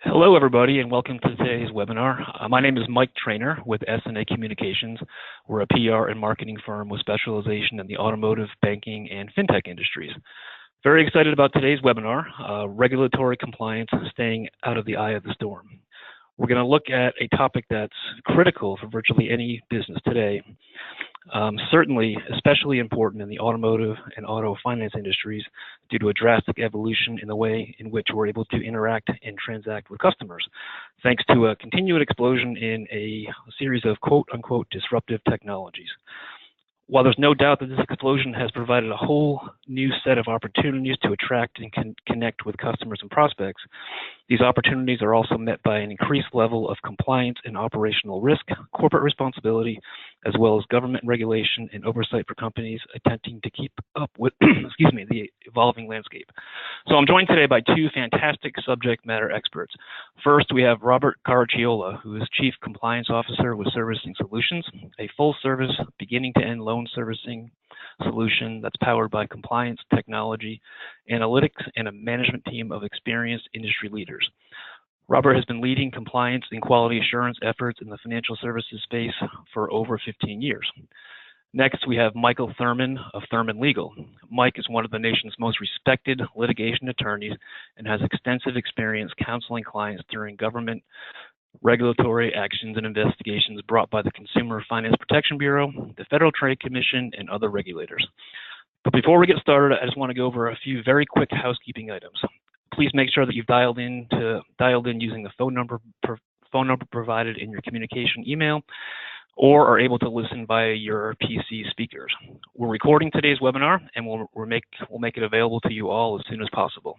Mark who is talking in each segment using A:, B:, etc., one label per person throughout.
A: Hello, everybody, and welcome to today's webinar. My name is Mike Trainer with S&A Communications. We're a PR and marketing firm with specialization in the automotive, banking, and fintech industries. Very excited about today's webinar, regulatory compliance, staying out of the eye of the storm. We're going to look at a topic that's critical for virtually any business today. Certainly, especially important in the automotive and auto finance industries due to a drastic evolution in the way in which we're able to interact and transact with customers, thanks to a continued explosion in a series of quote-unquote disruptive technologies. While there's no doubt that this explosion has provided a whole new set of opportunities to attract and connect with customers and prospects, these opportunities are also met by an increased level of compliance and operational risk, corporate responsibility, as well as government regulation and oversight for companies attempting to keep up with the evolving landscape. So I'm joined today by two fantastic subject matter experts. First, we have Robert Caracciolo, who is Chief Compliance Officer with Servicing Solutions, a full-service, beginning-to-end loan servicing solution that's powered by compliance, technology, analytics, and a management team of experienced industry leaders. Robert has been leading compliance and quality assurance efforts in the financial services space for over 15 years. Next, we have Michael Thurman of Thurman Legal. Mike is one of the nation's most respected litigation attorneys and has extensive experience counseling clients during government regulatory actions and investigations brought by the Consumer Finance Protection Bureau, the Federal Trade Commission, and other regulators. But before we get started, I just want to go over a few very quick housekeeping items. Please make sure that you've dialed in using the phone number provided in your communication email, or are able to listen via your PC speakers. We're recording today's webinar, and we'll make it available to you all as soon as possible.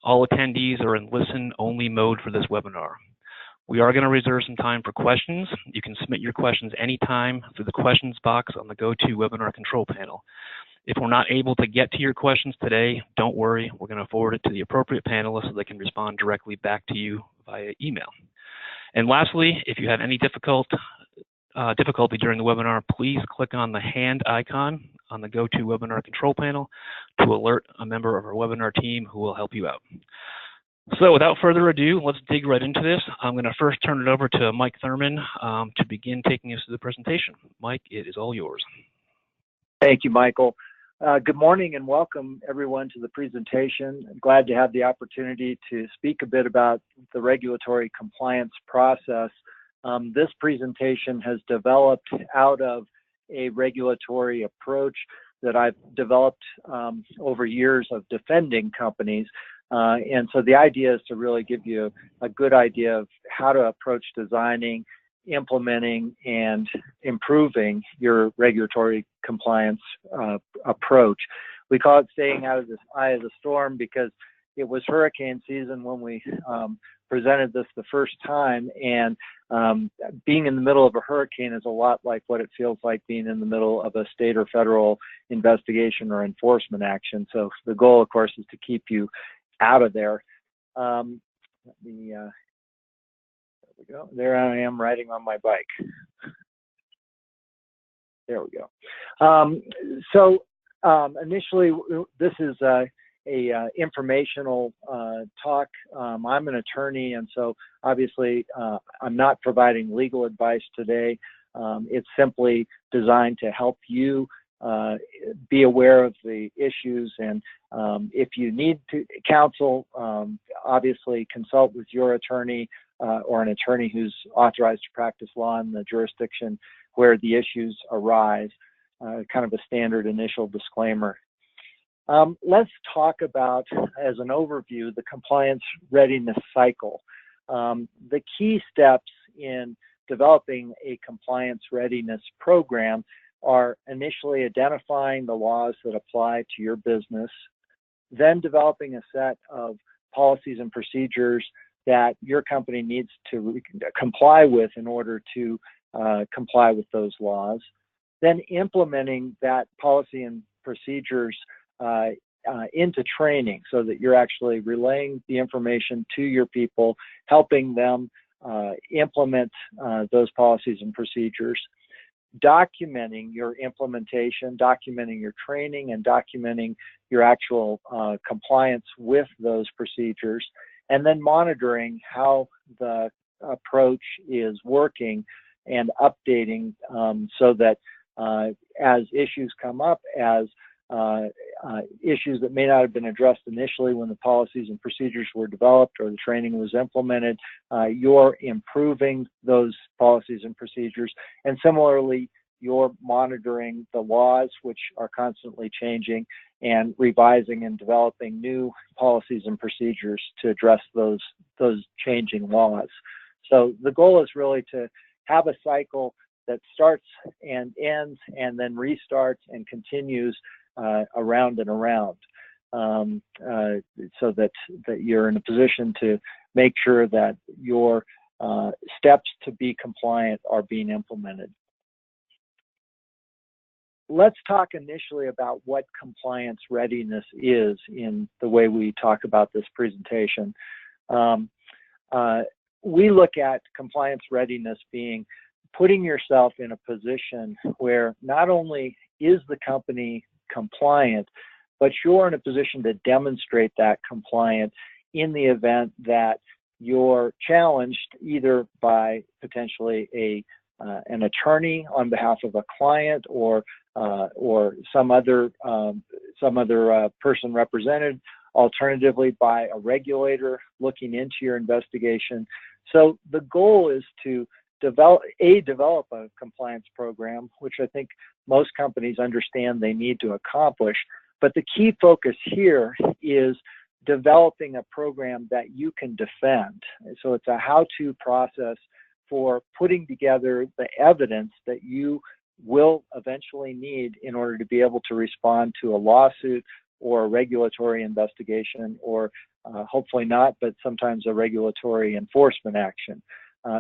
A: All attendees are in listen-only mode for this webinar. We are going to reserve some time for questions. You can submit your questions anytime through the questions box on the GoToWebinar control panel. If we're not able to get to your questions today, don't worry. We're going to forward it to the appropriate panelists so they can respond directly back to you via email. And lastly, if you have any difficulty during the webinar, please click on the hand icon on the GoToWebinar control panel to alert a member of our webinar team who will help you out. So without further ado, let's dig right into this. I'm going to first turn it over to Mike Thurman to begin taking us through the presentation. Mike, it is all yours.
B: Thank you, Michael. Good morning and welcome everyone to the presentation. I'm glad to have the opportunity to speak a bit about the regulatory compliance process. This presentation has developed out of a regulatory approach that I've developed over years of defending companies. And so the idea is to really give you a good idea of how to approach designing, implementing, and improving your regulatory compliance approach. We call it staying out of the eye of the storm because it was hurricane season when we presented this the first time, and being in the middle of a hurricane is a lot like what it feels like being in the middle of a state or federal investigation or enforcement action. So the goal, of course, is to keep you out of there. There we go. There I am riding on my bike. There we go. Initially, this is a informational talk. I'm an attorney, and so obviously I'm not providing legal advice today. It's simply designed to help you be aware of the issues, and if you need to counsel, obviously consult with your attorney or an attorney who's authorized to practice law in the jurisdiction where the issues arise. Kind of a standard initial disclaimer. Let's talk about, as an overview, the compliance readiness cycle. The key steps in developing a compliance readiness program are initially identifying the laws that apply to your business, then developing a set of policies and procedures that your company needs to comply with in order to comply with those laws, then implementing that policy and procedures into training so that you're actually relaying the information to your people, helping them implement those policies and procedures, documenting your implementation, documenting your training, and documenting your actual compliance with those procedures, and then monitoring how the approach is working and updating so that as issues come up, as issues that may not have been addressed initially when the policies and procedures were developed or the training was implemented, you're improving those policies and procedures. And similarly, you're monitoring the laws, which are constantly changing, and revising and developing new policies and procedures to address those changing laws. So the goal is really to have a cycle that starts and ends and then restarts and continues around and around, so that you're in a position to make sure that your steps to be compliant are being implemented. Let's talk initially about what compliance readiness is in the way we talk about this presentation. We look at compliance readiness being putting yourself in a position where not only is the company compliant, but you're in a position to demonstrate that compliant in the event that you're challenged either by potentially an attorney on behalf of a client or some other person represented, alternatively by a regulator looking into your investigation. So the goal is to develop a compliance program, which I think most companies understand they need to accomplish. But the key focus here is developing a program that you can defend. So it's a how-to process for putting together the evidence that you will eventually need in order to be able to respond to a lawsuit or a regulatory investigation, or hopefully not, but sometimes a regulatory enforcement action.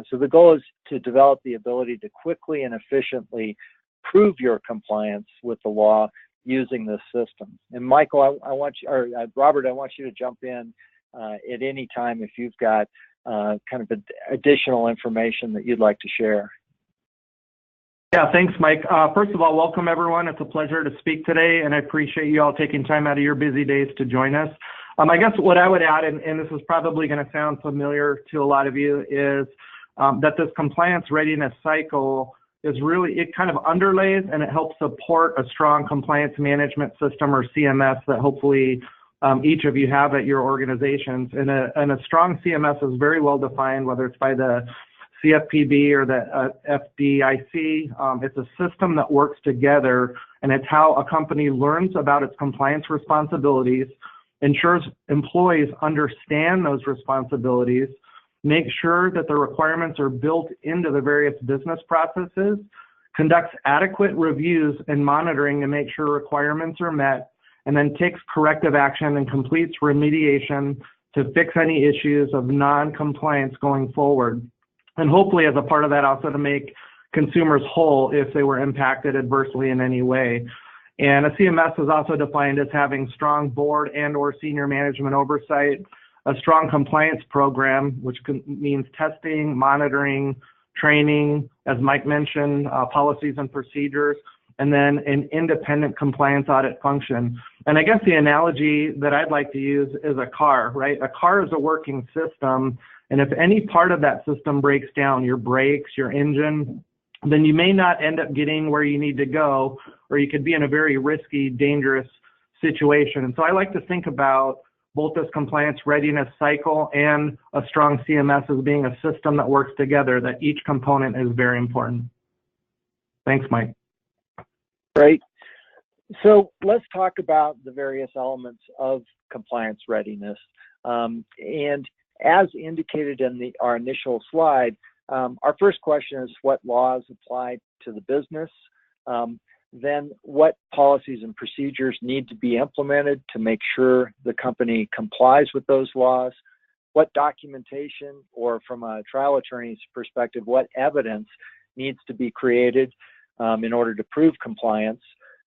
B: So the goal is to develop the ability to quickly and efficiently prove your compliance with the law using this system. And Michael, I want you, or Robert, I want you to jump in at any time if you've got kind of additional information that you'd like to share.
C: Yeah, thanks, Mike. First of all, welcome everyone. It's a pleasure to speak today, and I appreciate you all taking time out of your busy days to join us. I guess what I would add, and this is probably going to sound familiar to a lot of you, is that this compliance readiness cycle is really, it kind of underlays and it helps support a strong compliance management system, or CMS, that hopefully each of you have at your organizations. And a strong CMS is very well defined, whether it's by the CFPB or the FDIC. It's a system that works together, and it's how a company learns about its compliance responsibilities, ensures employees understand those responsibilities, make sure that the requirements are built into the various business processes, conducts adequate reviews and monitoring to make sure requirements are met, and then takes corrective action and completes remediation to fix any issues of non-compliance going forward. And hopefully, as a part of that, also to make consumers whole if they were impacted adversely in any way. And a CMS is also defined as having strong board and or senior management oversight, a strong compliance program, which means testing, monitoring, training, as Mike mentioned, policies and procedures, and then an independent compliance audit function. And I guess the analogy that I'd like to use is a car, right? A car is a working system, and if any part of that system breaks down, your brakes, your engine, then you may not end up getting where you need to go, or you could be in a very risky, dangerous situation. And so I like to think about both this compliance readiness cycle and a strong CMS as being a system that works together, that each component is very important. Thanks, Mike.
B: Great. So let's talk about the various elements of compliance readiness. And as indicated in our initial slide, our first question is what laws apply to the business. Then what policies and procedures need to be implemented to make sure the company complies with those laws. What documentation, or from a trial attorney's perspective, what evidence needs to be created in order to prove compliance.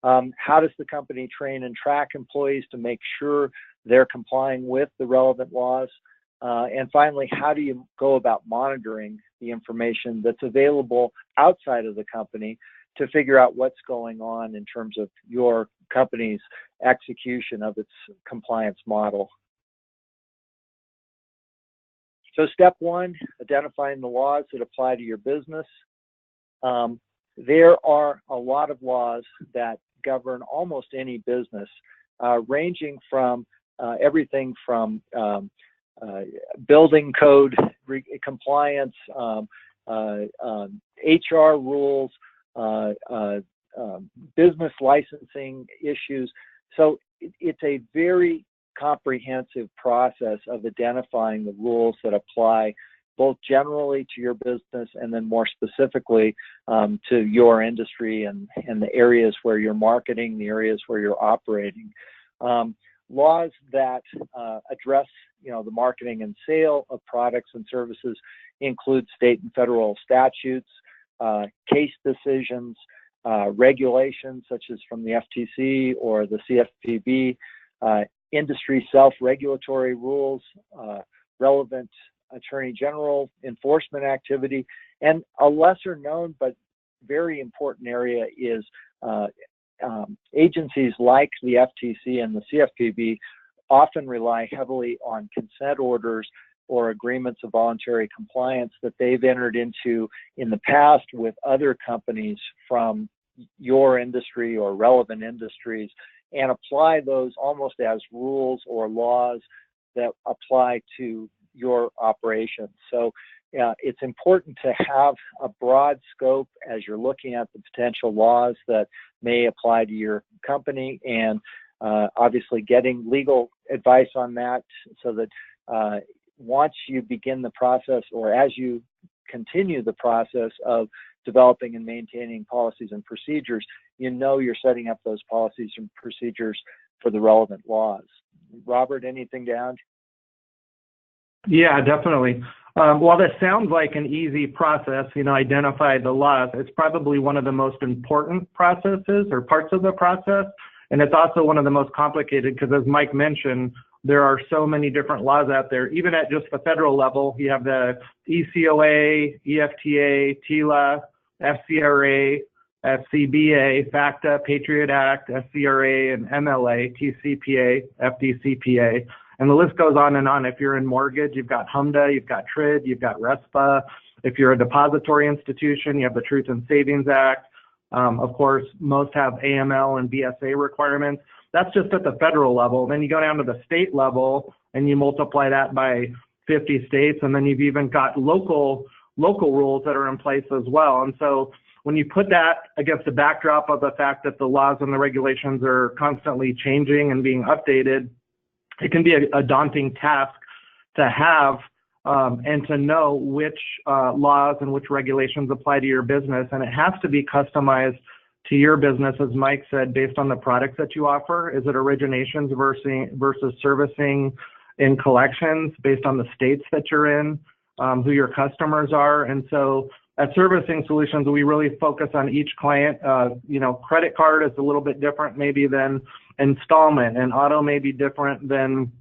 B: How does the company train and track employees to make sure they're complying with the relevant laws? And finally, how do you go about monitoring the information that's available outside of the company to figure out what's going on in terms of your company's execution of its compliance model? So step one, identifying the laws that apply to your business. There are a lot of laws that govern almost any business, ranging from everything from building code compliance, HR rules, business licensing issues. So it's a very comprehensive process of identifying the rules that apply both generally to your business and then more specifically to your industry and the areas where you're marketing, the areas where you're operating. Laws that address, the marketing and sale of products and services include state and federal statutes, case decisions, regulations such as from the FTC or the CFPB, industry self-regulatory rules, relevant Attorney General enforcement activity, and a lesser known but very important area is agencies like the FTC and the CFPB often rely heavily on consent orders or agreements of voluntary compliance that they've entered into in the past with other companies from your industry or relevant industries, and apply those almost as rules or laws that apply to your operation. So it's important to have a broad scope as you're looking at the potential laws that may apply to your company, and obviously getting legal advice on that so that once you begin the process or as you continue the process of developing and maintaining policies and procedures, you're setting up those policies and procedures for the relevant laws. Robert, anything to add?
C: Yeah, definitely. While this sounds like an easy process, identify the laws, it's probably one of the most important processes or parts of the process. And it's also one of the most complicated because, as Mike mentioned, there are so many different laws out there. Even at just the federal level, you have the ECOA, EFTA, TILA, FCRA, FCBA, FACTA, Patriot Act, SCRA, and MLA, TCPA, FDCPA. And the list goes on and on. If you're in mortgage, you've got HMDA, you've got TRID, you've got RESPA. If you're a depository institution, you have the Truth in Savings Act. Of course, most have AML and BSA requirements. That's just at the federal level. Then you go down to the state level and you multiply that by 50 states, and then you've even got local rules that are in place as well. And so when you put that against the backdrop of the fact that the laws and the regulations are constantly changing and being updated, it can be a daunting task to have and to know which laws and which regulations apply to your business. And it has to be customized to your business, as Mike said, based on the products that you offer. Is it originations versus servicing in collections based on the states that you're in, who your customers are? And so at Servicing Solutions, we really focus on each client. Credit card is a little bit different maybe than installment, and auto may be different than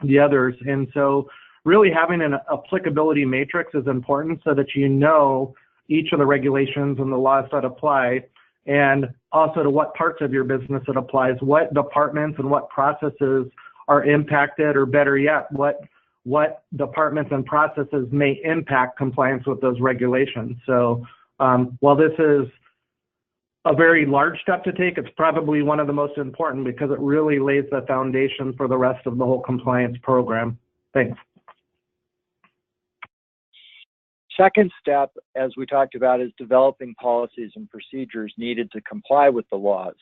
C: the others. And so really having an applicability matrix is important so that you know each of the regulations and the laws that apply, and also to what parts of your business it applies, what departments and what processes are impacted, or better yet, what departments and processes may impact compliance with those regulations. So while this is a very large step to take, it's probably one of the most important because it really lays the foundation for the rest of the whole compliance program. Thanks.
B: Second step, as we talked about, is developing policies and procedures needed to comply with the laws.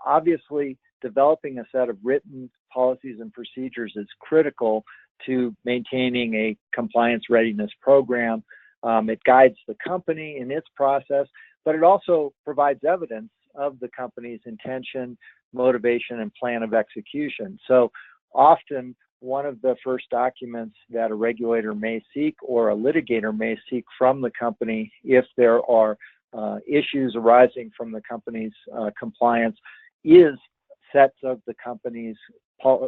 B: Obviously, developing a set of written policies and procedures is critical to maintaining a compliance readiness program. It guides the company in its process, but it also provides evidence of the company's intention, motivation, and plan of execution. So often, one of the first documents that a regulator may seek or a litigator may seek from the company, if there are issues arising from the company's compliance, is sets of the company's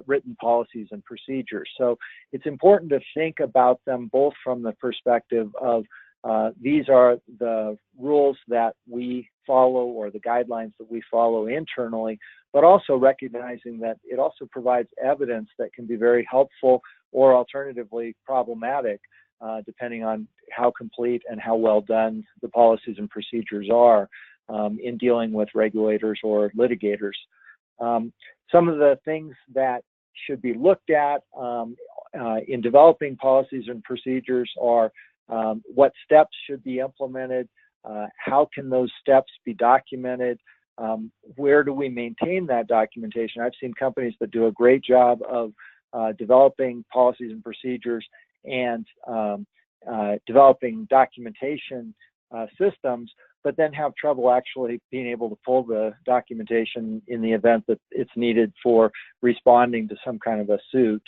B: written policies and procedures. So it's important to think about them both from the perspective of These are the rules that we follow or the guidelines that we follow internally, but also recognizing that it also provides evidence that can be very helpful or alternatively problematic, depending on how complete and how well done the policies and procedures are in dealing with regulators or litigators. Some of the things that should be looked at in developing policies and procedures are what steps should be implemented, how can those steps be documented, where do we maintain that documentation. I've seen companies that do a great job of developing policies and procedures and developing documentation systems, but then have trouble actually being able to pull the documentation in the event that it's needed for responding to some kind of a suit.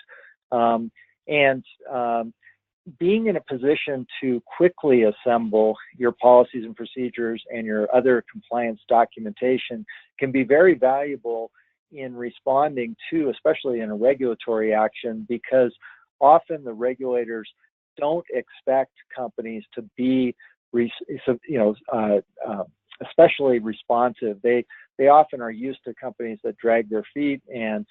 B: Being in a position to quickly assemble your policies and procedures and your other compliance documentation can be very valuable in responding to, especially in a regulatory action, because often the regulators don't expect companies to be, especially responsive. They often are used to companies that drag their feet and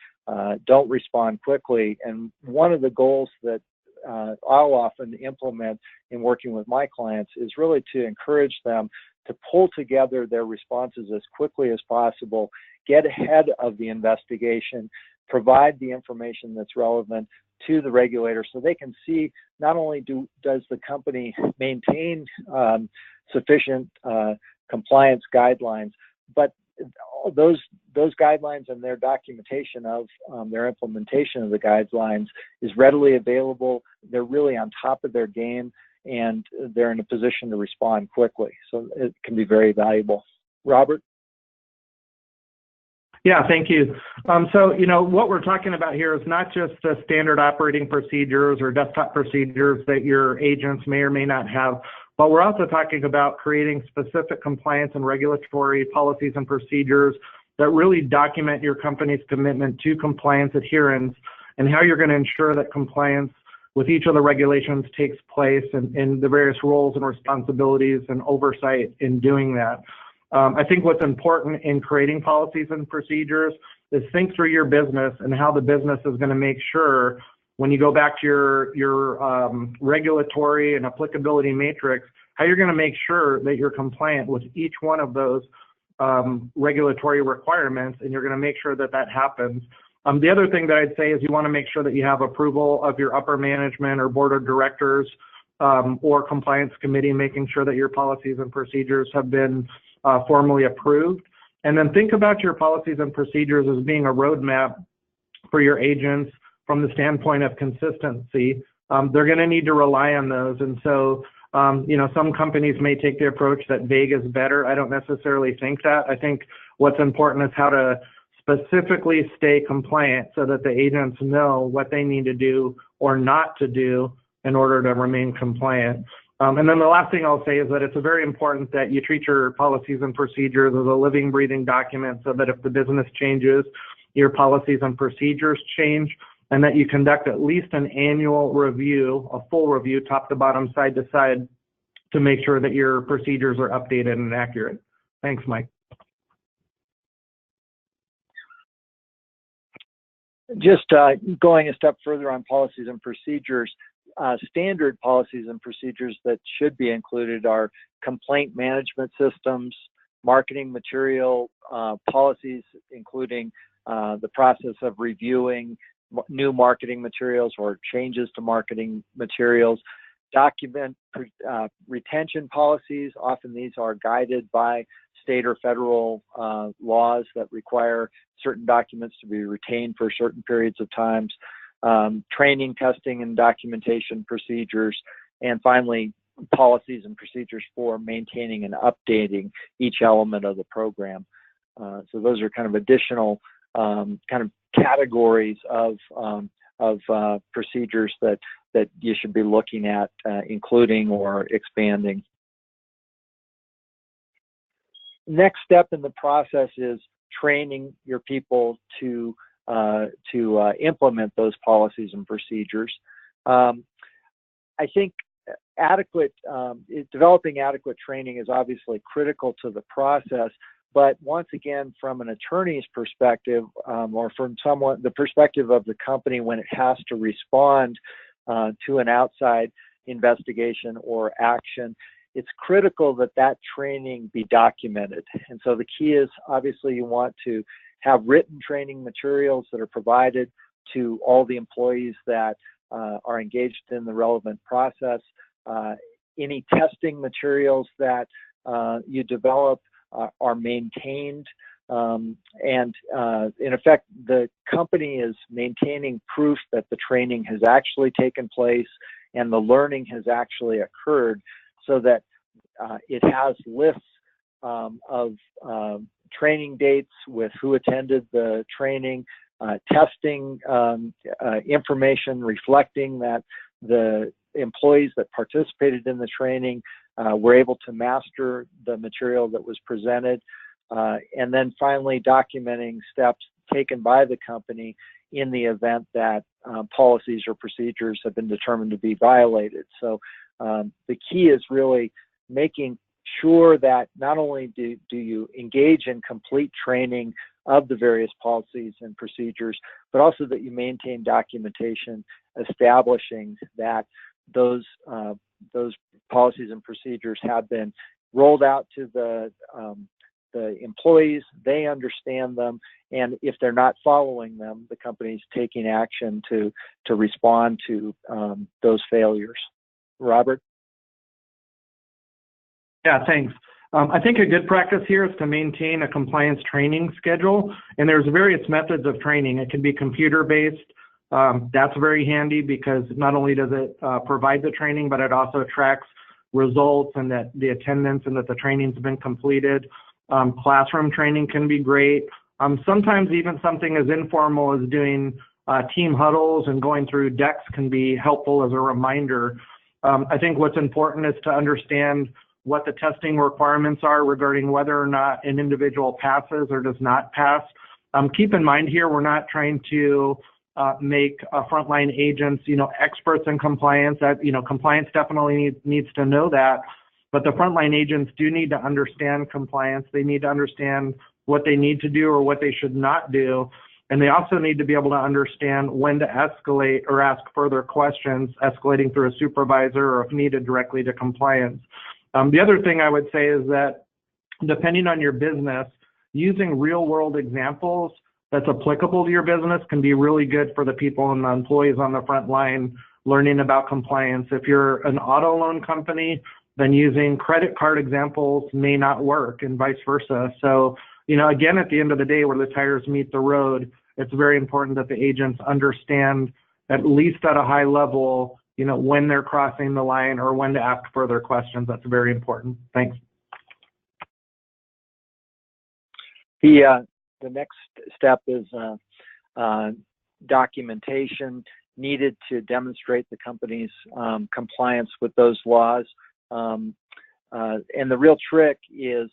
B: don't respond quickly. And one of the goals that I'll often implement in working with my clients is really to encourage them to pull together their responses as quickly as possible, get ahead of the investigation, provide the information that's relevant to the regulator so they can see not only does the company maintain sufficient compliance guidelines, but those guidelines and their documentation of their implementation of the guidelines is readily available. They're really on top of their game, and they're in a position to respond quickly. So it can be very valuable. Robert?
C: Yeah, thank you. So, what we're talking about here is not just the standard operating procedures or desktop procedures that your agents may or may not have, but we're also talking about creating specific compliance and regulatory policies and procedures that really document your company's commitment to compliance adherence and how you're going to ensure that compliance with each of the regulations takes place and the various roles and responsibilities and oversight in doing that. I think what's important in creating policies and procedures is think through your business and how the business is going to make sure when you go back to your regulatory and applicability matrix, how you're going to make sure that you're compliant with each one of those regulatory requirements, and you're going to make sure that that happens. The other thing that I'd say is you want to make sure that you have approval of your upper management or board of directors or compliance committee, making sure that your policies and procedures have been formally approved. And then think about your policies and procedures as being a roadmap for your agents from the standpoint of consistency. They're going to need to rely on those. And so, some companies may take the approach that vague is better. I don't necessarily think that. I think what's important is how to specifically stay compliant so that the agents know what they need to do or not to do in order to remain compliant. And then the last thing I'll say is that it's very important that you treat your policies and procedures as a living, breathing document so that if the business changes, your policies and procedures change, and that you conduct at least an annual review, a full review, top to bottom, side to side, to make sure that your procedures are updated and accurate. Thanks, Mike.
B: Just going a step further on policies and procedures, standard policies and procedures that should be included are complaint management systems, marketing material policies, including the process of reviewing new marketing materials or changes to marketing materials, document retention policies. Often these are guided by state or federal laws that require certain documents to be retained for certain periods of times, training, testing, and documentation procedures, and finally, policies and procedures for maintaining and updating each element of the program. So those are kind of additional kind of categories of procedures that you should be looking at, including or expanding. Next step in the process is training your people to implement those policies and procedures. I think developing adequate training is obviously critical to the process. But once again, from an attorney's perspective, or from the perspective of the company when it has to respond to an outside investigation or action, it's critical that that training be documented. And so the key is obviously you want to have written training materials that are provided to all the employees that are engaged in the relevant process. Any testing materials that you develop are maintained, and in effect, the company is maintaining proof that the training has actually taken place and the learning has actually occurred, so that it has lists of training dates with who attended the training, testing information reflecting that the employees that participated in the training were able to master the material that was presented, and then finally documenting steps taken by the company in the event that policies or procedures have been determined to be violated. So the key is really making sure that not only do you engage in complete training of the various policies and procedures, but also that you maintain documentation establishing that those policies and procedures have been rolled out to the employees, they understand them, and if they're not following them, the company's taking action to respond to those failures. Robert?
C: Yeah, thanks. I think a good practice here is to maintain a compliance training schedule, and there's various methods of training. It can be computer-based. That's very handy because not only does it provide the training, but it also tracks results and that the attendance and that the training's been completed. Classroom training can be great. Sometimes even something as informal as doing team huddles and going through decks can be helpful as a reminder. I think what's important is to understand what the testing requirements are regarding whether or not an individual passes or does not pass. Keep in mind here, we're not trying to make frontline agents, experts in compliance. That, compliance definitely needs to know that, but the frontline agents do need to understand compliance. They need to understand what they need to do or what they should not do. And they also need to be able to understand when to escalate or ask further questions, escalating through a supervisor or if needed directly to compliance. The other thing I would say is that depending on your business, using real world examples that's applicable to your business can be really good for the people and the employees on the front line learning about compliance. If you're an auto loan company, then using credit card examples may not work and vice versa. So, again, at the end of the day, where the tires meet the road, it's very important that the agents understand, at least at a high level, when they're crossing the line or when to ask further questions. That's very important. Thanks.
B: The next step is documentation needed to demonstrate the company's compliance with those laws. And the real trick is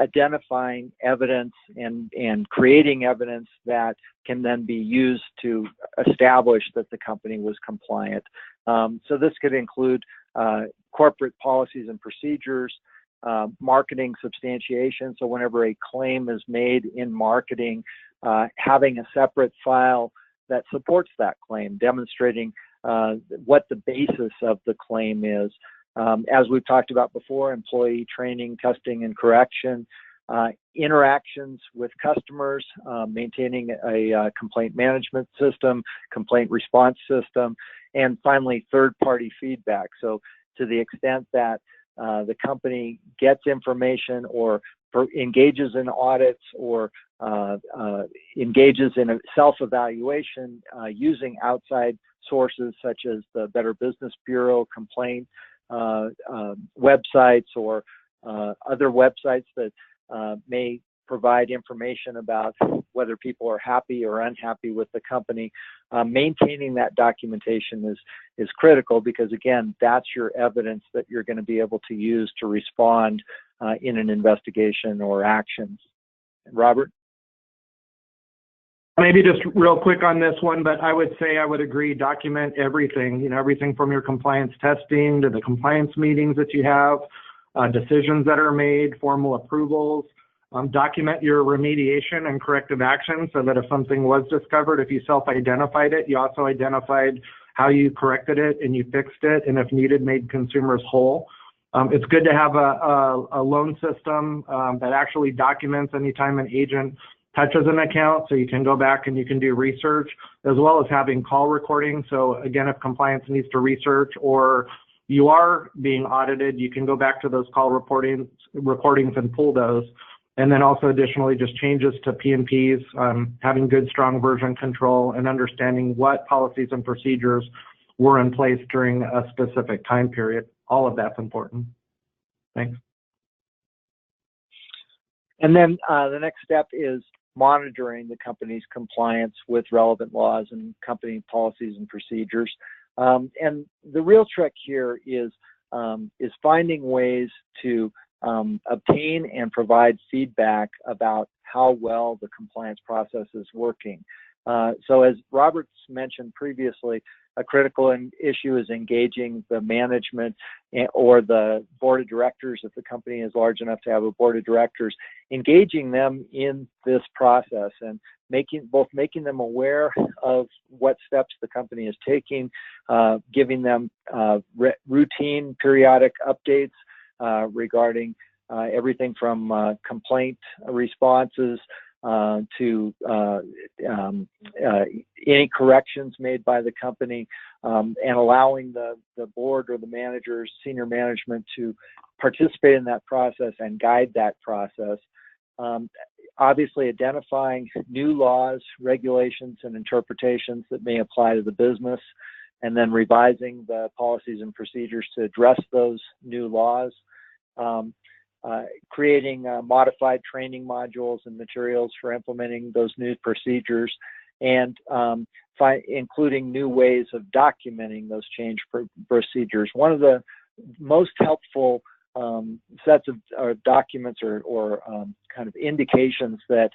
B: identifying evidence and creating evidence that can then be used to establish that the company was compliant. So this could include corporate policies and procedures, marketing substantiation. So whenever a claim is made in marketing, having a separate file that supports that claim, demonstrating what the basis of the claim is. As we've talked about before, employee training, testing, and correction, interactions with customers, maintaining a complaint management system, complaint response system, and finally, third-party feedback. So to the extent that the company gets information or engages in audits or engages in a self-evaluation using outside sources such as the Better Business Bureau complaint websites or other websites that may provide information about whether people are happy or unhappy with the company. Maintaining that documentation is critical because, again, that's your evidence that you're going to be able to use to respond in an investigation or action. Robert?
C: Maybe just real quick on this one, but I would say I would agree, document everything, everything from your compliance testing to the compliance meetings that you have, decisions that are made, formal approvals. Document your remediation and corrective action so that if something was discovered, if you self-identified it, you also identified how you corrected it and you fixed it, and if needed, made consumers whole. It's good to have a loan system that actually documents anytime an agent touches an account, so you can go back and you can do research, as well as having call recording. So again, if compliance needs to research or you are being audited, you can go back to those call recordings and pull those. And then also additionally, just changes to P&Ps, having good, strong version control and understanding what policies and procedures were in place during a specific time period. All of that's important. Thanks.
B: And then the next step is monitoring the company's compliance with relevant laws and company policies and procedures. And the real trick here is finding ways to obtain and provide feedback about how well the compliance process is working. So as Robert's mentioned previously, a critical issue is engaging the management or the board of directors, if the company is large enough to have a board of directors, engaging them in this process and making them aware of what steps the company is taking, giving them routine periodic updates regarding everything from complaint responses to any corrections made by the company, and allowing the board or the managers, senior management, to participate in that process and guide that process. Obviously identifying new laws, regulations, and interpretations that may apply to the business, and then revising the policies and procedures to address those new laws. Creating modified training modules and materials for implementing those new procedures, and including new ways of documenting those change procedures. One of the most helpful sets of documents or kind of indications that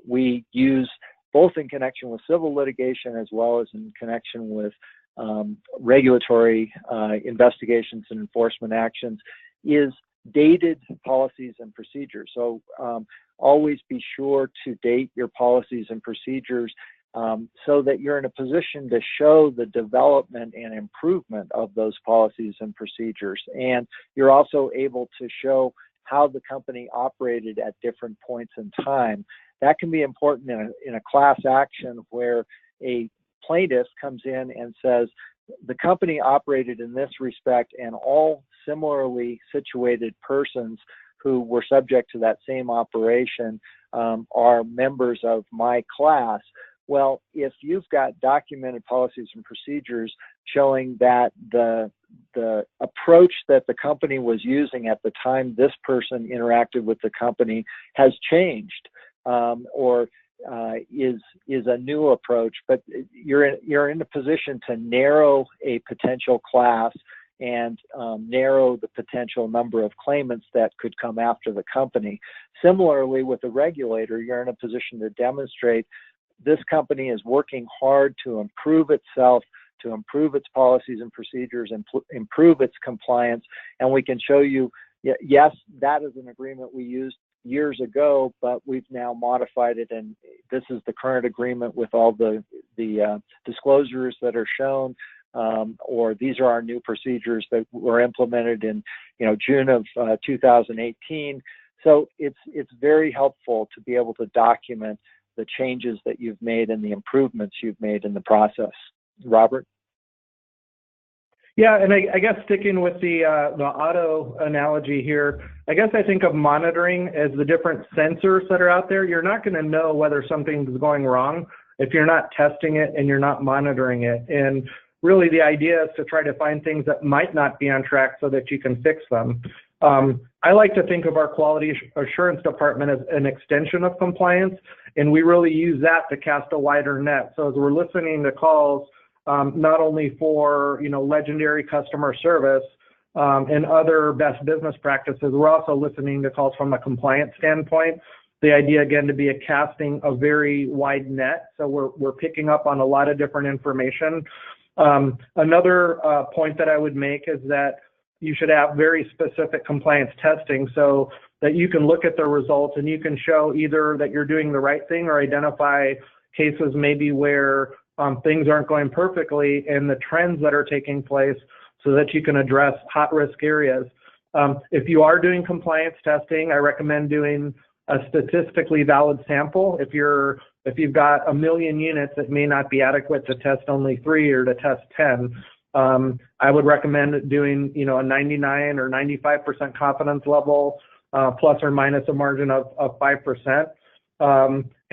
B: we use both in connection with civil litigation as well as in connection with regulatory investigations and enforcement actions is dated policies and procedures. So always be sure to date your policies and procedures so that you're in a position to show the development and improvement of those policies and procedures. And you're also able to show how the company operated at different points in time. That can be important in a class action where a plaintiff comes in and says, the company operated in this respect, and all similarly situated persons who were subject to that same operation are members of my class. Well, if you've got documented policies and procedures showing that the approach that the company was using at the time this person interacted with the company has changed, or is a new approach, but you're in a position to narrow a potential class and narrow the potential number of claimants that could come after the company. Similarly, with the regulator, you're in a position to demonstrate this company is working hard to improve itself, to improve its policies and procedures, and improve its compliance. And we can show you, yes, that is an agreement we used years ago, but we've now modified it, and this is the current agreement with all the disclosures that are shown, or these are our new procedures that were implemented in June of 2018. So it's very helpful to be able to document the changes that you've made and the improvements you've made in the process. Robert?
C: Yeah, and I guess sticking with the auto analogy here, I guess I think of monitoring as the different sensors that are out there. You're not going to know whether something's going wrong if you're not testing it and you're not monitoring it. And really the idea is to try to find things that might not be on track so that you can fix them. I like to think of our quality assurance department as an extension of compliance, and we really use that to cast a wider net. So as we're listening to calls, not only for legendary customer service and other best business practices, we're also listening to calls from a compliance standpoint. the idea, again, to be a casting a very wide net. So we're picking up on a lot of different information. Another point that I would make is that you should have very specific compliance testing so that you can look at the results and you can show either that you're doing the right thing or identify cases maybe where things aren't going perfectly and the trends that are taking place so that you can address hot risk areas. If you are doing compliance testing, I recommend doing a statistically valid sample. If you've got 1 million units, it may not be adequate to test only 3 or to test 10. I would recommend doing, a 99 or 95% confidence level, plus or minus a margin of 5%.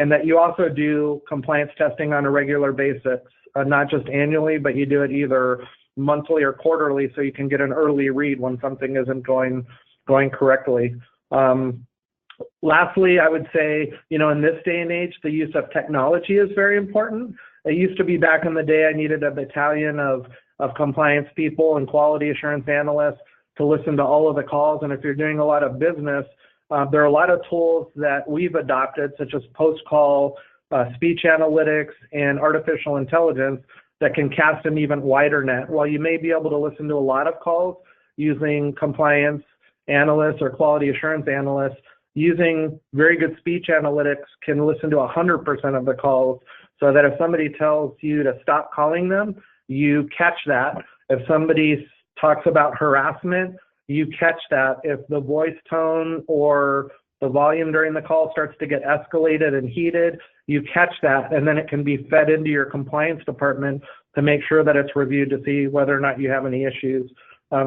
C: And that you also do compliance testing on a regular basis, not just annually, but you do it either monthly or quarterly so you can get an early read when something isn't going correctly. Lastly, I would say, in this day and age, the use of technology is very important. It used to be back in the day, I needed a battalion of compliance people and quality assurance analysts to listen to all of the calls. And if you're doing a lot of business, there are a lot of tools that we've adopted, such as post-call speech analytics and artificial intelligence that can cast an even wider net. While you may be able to listen to a lot of calls using compliance analysts or quality assurance analysts, using very good speech analytics can listen to 100% of the calls so that if somebody tells you to stop calling them, you catch that. If somebody talks about harassment, you catch that. If the voice tone or the volume during the call starts to get escalated and heated, you catch that, and then it can be fed into your compliance department to make sure that it's reviewed to see whether or not you have any issues.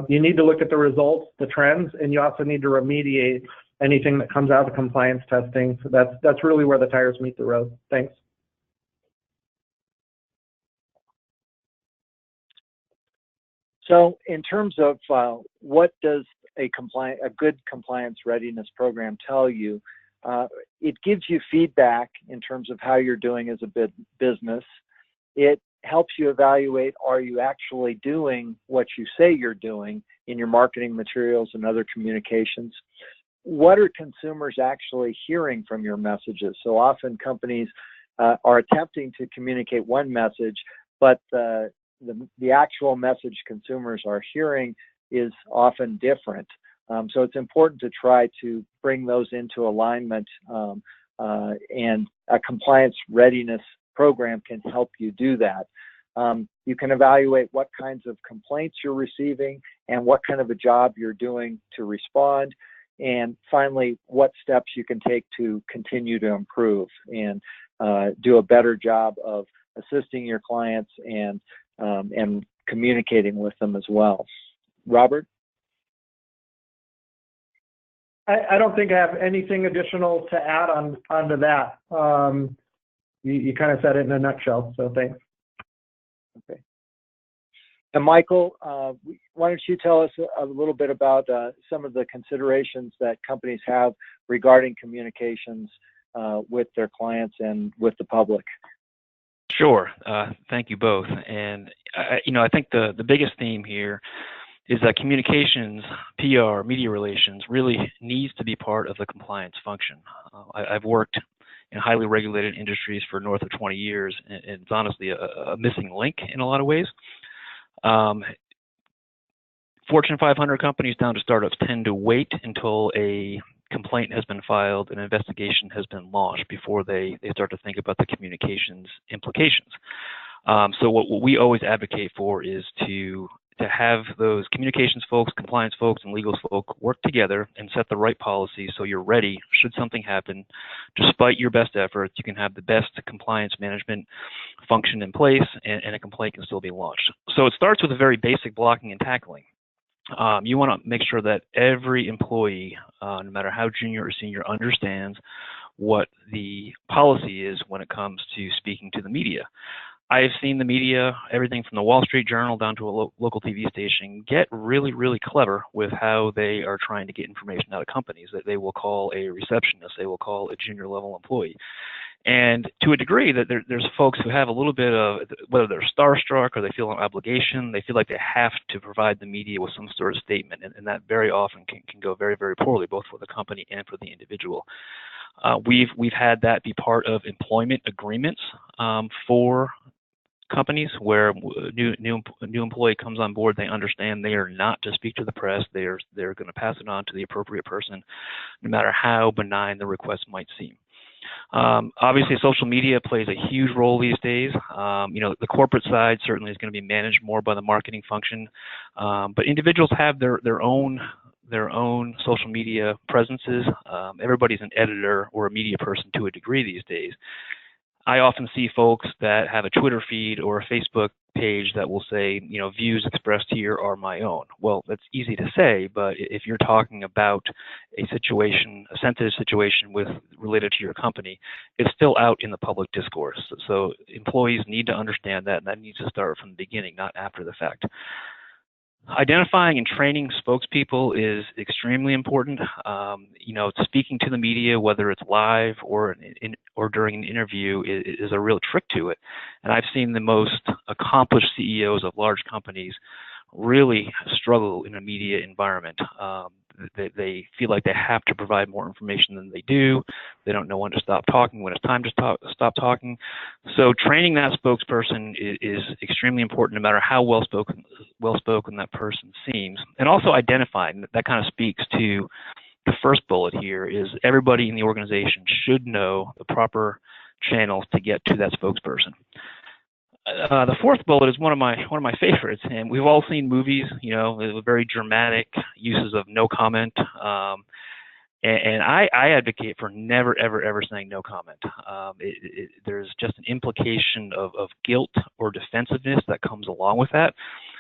C: You need to look at the results, the trends, and you also need to remediate anything that comes out of compliance testing. So that's really where the tires meet the road. Thanks.
B: So in terms of what does a good compliance readiness program tell you, it gives you feedback in terms of how you're doing as a business. It helps you evaluate, are you actually doing what you say you're doing in your marketing materials and other communications? What are consumers actually hearing from your messages? So often companies are attempting to communicate one message, but the actual message consumers are hearing is often different. So it's important to try to bring those into alignment, and a compliance readiness program can help you do that. You can evaluate what kinds of complaints you're receiving and what kind of a job you're doing to respond. And finally, what steps you can take to continue to improve and do a better job of assisting your clients and communicating with them as well. Robert?
C: I don't think I have anything additional to add onto that. You kind of said it in a nutshell, so thanks.
B: Okay. And Michael, why don't you tell us a little bit about some of the considerations that companies have regarding communications with their clients and with the public?
A: Sure. Thank you both. And I think the biggest theme here is that communications, PR, media relations really needs to be part of the compliance function. I've worked in highly regulated industries for north of 20 years, and it's honestly a missing link in a lot of ways. Fortune 500 companies down to startups tend to wait until a complaint has been filed, an investigation has been launched before they start to think about the communications implications. So what we always advocate for is to have those communications folks, compliance folks, and legal folk work together and set the right policy so you're ready should something happen. Despite your best efforts, you can have the best compliance management function in place, and a complaint can still be launched. So it starts with a very basic blocking and tackling. You want to make sure that every employee, no matter how junior or senior, understands what the policy is when it comes to speaking to the media. I have seen the media, everything from the Wall Street Journal down to a local TV station, get really, really clever with how they are trying to get information out of companies. That they will call a receptionist, they will call a junior level employee. And to a degree, that there's folks who have a little bit of, whether they're starstruck or they feel an obligation, they feel like they have to provide the media with some sort of statement, and that very often can go very, very poorly, both for the company and for the individual. We've had that be part of employment agreements for companies where a new employee comes on board. They understand they are not to speak to the press. They're going to pass it on to the appropriate person, no matter how benign the request might seem. Obviously, social media plays a huge role these days. The corporate side certainly is going to be managed more by the marketing function, but individuals have their own social media presences. Everybody's an editor or a media person to a degree these days. I often see folks that have a Twitter feed or a Facebook page that will say, views expressed here are my own. Well, that's easy to say, but if you're talking about a sensitive situation related to your company, it's still out in the public discourse. So employees need to understand that, and that needs to start from the beginning, not after the fact. Identifying and training spokespeople is extremely important. Speaking to the media, whether it's live or during an interview, is a real trick to it. And I've seen the most accomplished CEOs of large companies really struggle in a media environment. They feel like they have to provide more information than they do. They don't know when to stop talking, when it's time to stop talking. So training that spokesperson is extremely important, no matter how well spoken that person seems. And also identifying, that kind of speaks to the first bullet here, is everybody in the organization should know the proper channels to get to that spokesperson. The fourth bullet is one of my favorites, and we've all seen movies, with very dramatic uses of no comment. And I advocate for never, ever saying no comment. There's just an implication of guilt or defensiveness that comes along with that.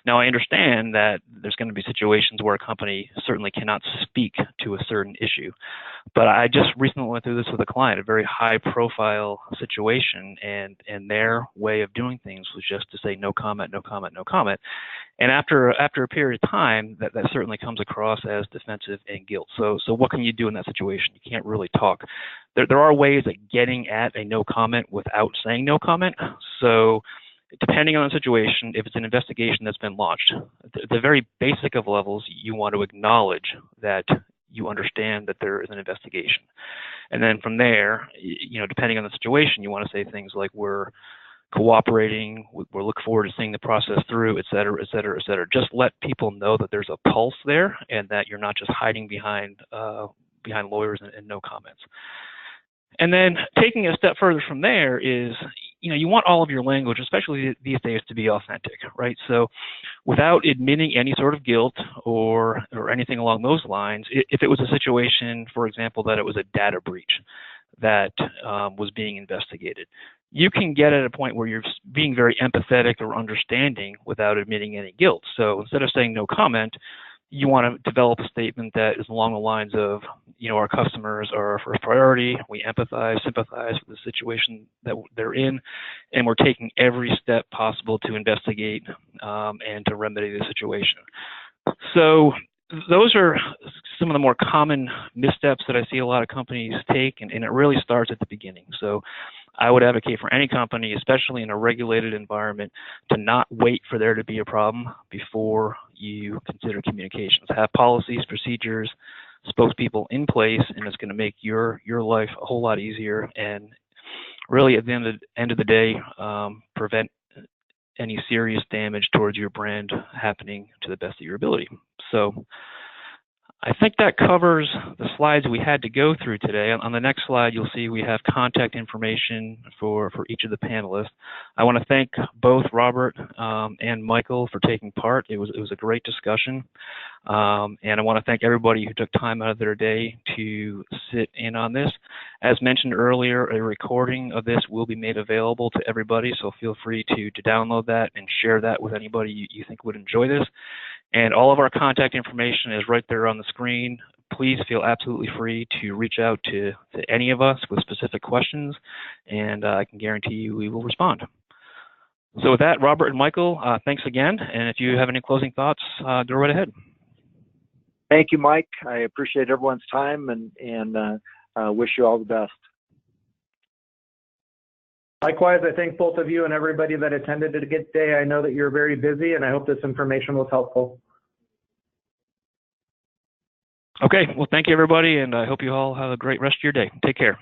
A: Now, I understand that there's going to be situations where a company certainly cannot speak to a certain issue. But I just recently went through this with a client, a very high-profile situation, and their way of doing things was just to say no comment, no comment, no comment. And after a period of time, that certainly comes across as defensive and guilt. So what can you do in that situation? You can't really talk. There are ways of getting at a no comment without saying no comment. So depending on the situation, if it's an investigation that's been launched, the very basic of levels, you want to acknowledge that you understand that there is an investigation. And then from there, depending on the situation, you want to say things like, we're cooperating, we're looking forward to seeing the process through, et cetera, et cetera, et cetera. Just let people know that there's a pulse there and that you're not just hiding behind lawyers and no comments. And then taking a step further from there is, you want all of your language, especially these days, to be authentic, right? So without admitting any sort of guilt or anything along those lines, if it was a situation, for example, that it was a data breach that was being investigated, you can get at a point where you're being very empathetic or understanding without admitting any guilt. So instead of saying no comment, you want to develop a statement that is along the lines of, our customers are our first priority. We empathize, sympathize with the situation that they're in, and we're taking every step possible to investigate and to remedy the situation. So those are some of the more common missteps that I see a lot of companies take, and it really starts at the beginning. So I would advocate for any company, especially in a regulated environment, to not wait for there to be a problem before you consider communications. Have policies, procedures, spokespeople in place, and it's going to make your life a whole lot easier, and really at the end of the day, prevent any serious damage towards your brand happening to the best of your ability. So I think that covers the slides we had to go through today. On the next slide, you'll see we have contact information for each of the panelists. I want to thank both Robert and Michael for taking part. It was a great discussion. And I want to thank everybody who took time out of their day to sit in on this. As mentioned earlier, a recording of this will be made available to everybody, so feel free to download that and share that with anybody you think would enjoy this. And all of our contact information is right there on the screen. Please feel absolutely free to reach out to any of us with specific questions, and I can guarantee you we will respond. So with that, Robert and Michael, thanks again. And if you have any closing thoughts, go right ahead.
B: Thank you, Mike. I appreciate everyone's time and wish you all the best.
C: Likewise, I thank both of you and everybody that attended today. I know that you're very busy, and I hope this information was helpful.
A: Okay, well, thank you, everybody, and I hope you all have a great rest of your day. Take care.